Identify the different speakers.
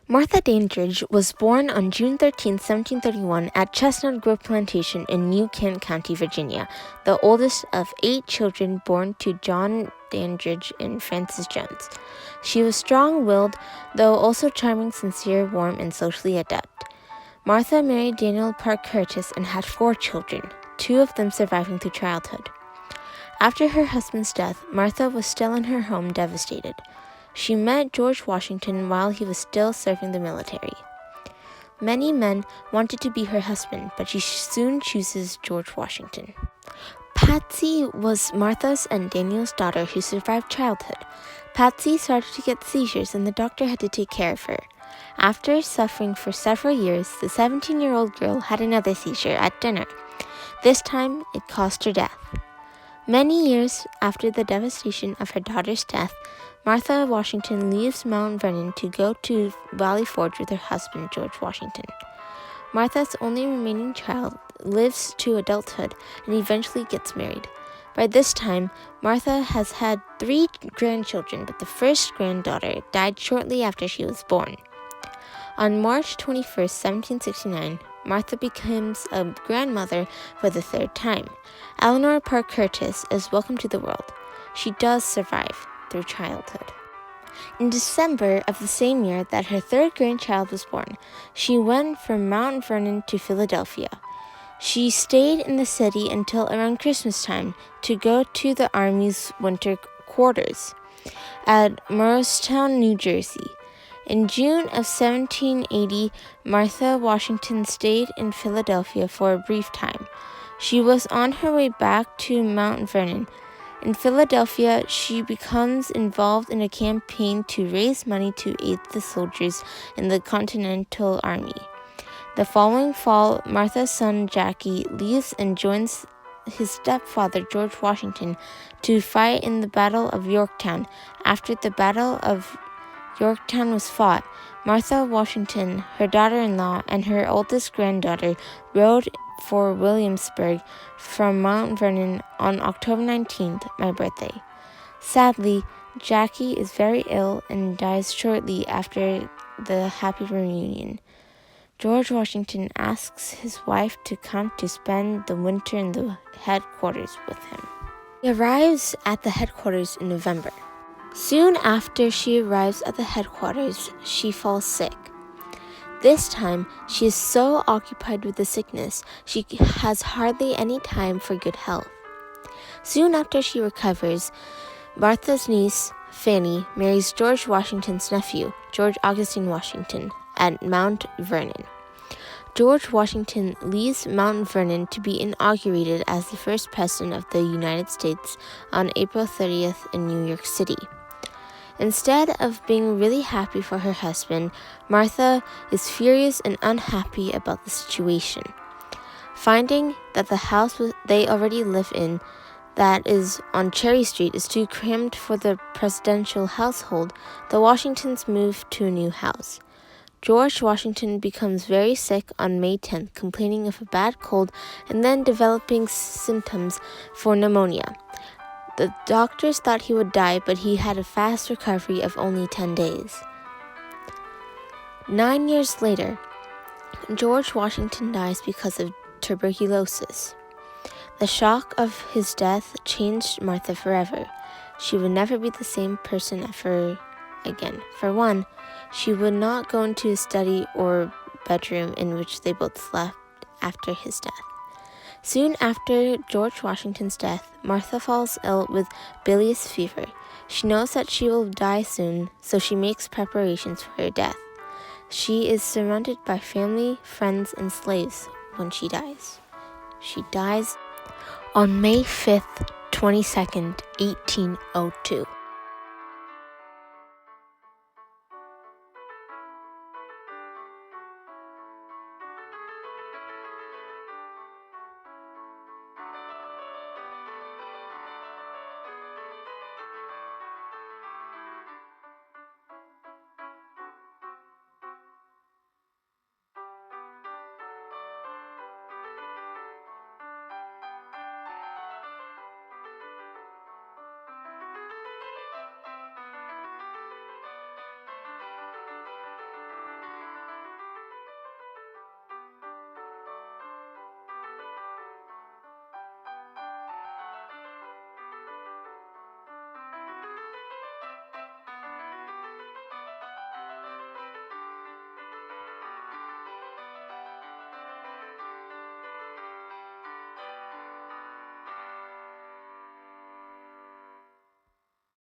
Speaker 1: Martha Dandridge was born on June 13, 1731, at Chestnut Grove Plantation in New Kent County, Virginia, the oldest of 8 children born to John Dandridge and Frances Jones. She was strong-willed, though also charming, sincere, warm, and socially adept. Martha married Daniel Parke Curtis and had 4 children, 2 of them surviving through childhood. After her husband's death, Martha was still in her home, devastated. She met George Washington while he was still serving the military. Many men wanted to be her husband, but she soon chooses George Washington. Patsy was Martha's and Daniel's daughter who survived childhood. Patsy started to get seizures and the doctor had to take care of her. After suffering for several years, the 17-year-old girl had another seizure at dinner. This time, it caused her death. Many years after the devastation of her daughter's death, Martha Washington leaves Mount Vernon to go to Valley Forge with her husband, George Washington. Martha's only remaining child lives to adulthood and eventually gets married. By this time, Martha has had 3 grandchildren, but the first granddaughter died shortly after she was born. On March 21, 1769, Martha becomes a grandmother for the 3rd time. Eleanor Parke Curtis is welcomed to the world. She does survive through childhood. In December of the same year that her 3rd grandchild was born, she went from Mount Vernon to Philadelphia. She stayed in the city until around Christmas time to go to the Army's winter quarters at Morristown, New Jersey. In June of 1780, Martha Washington stayed in Philadelphia for a brief time. She was on her way back to Mount Vernon. In Philadelphia, she becomes involved in a campaign to raise money to aid the soldiers in the Continental Army. The following fall, Martha's son Jackie leaves and joins his stepfather George Washington to fight in the Battle of Yorktown. After the Battle of Yorktown was fought, Martha Washington, her daughter-in-law, and her oldest granddaughter rode for Williamsburg from Mount Vernon on October 19th, my birthday. Sadly, Jackie is very ill and dies shortly after the happy reunion. George Washington asks his wife to come to spend the winter in the headquarters with him. He arrives at the headquarters in November. Soon after she arrives at the headquarters, she falls sick. This time, she is so occupied with the sickness, she has hardly any time for good health. Soon after she recovers, Martha's niece, Fanny, marries George Washington's nephew, George Augustine Washington, at Mount Vernon. George Washington leaves Mount Vernon to be inaugurated as the first president of the United States on April 30th in New York City. Instead of being really happy for her husband, Martha is furious and unhappy about the situation. Finding that the house they already live in, that is on Cherry Street, is too cramped for the presidential household, the Washingtons move to a new house. George Washington becomes very sick on May 10th, complaining of a bad cold and then developing symptoms for pneumonia. The doctors thought he would die, but he had a fast recovery of only 10 days. 9 years later, George Washington dies because of tuberculosis. The shock of his death changed Martha forever. She would never be the same person ever again. For one, she would not go into his study or bedroom in which they both slept after his death. Soon after George Washington's death, Martha falls ill with bilious fever. She knows that she will die soon, so she makes preparations for her death. She is surrounded by family, friends, and slaves when she dies. She dies on May 5th, 22nd, 1802.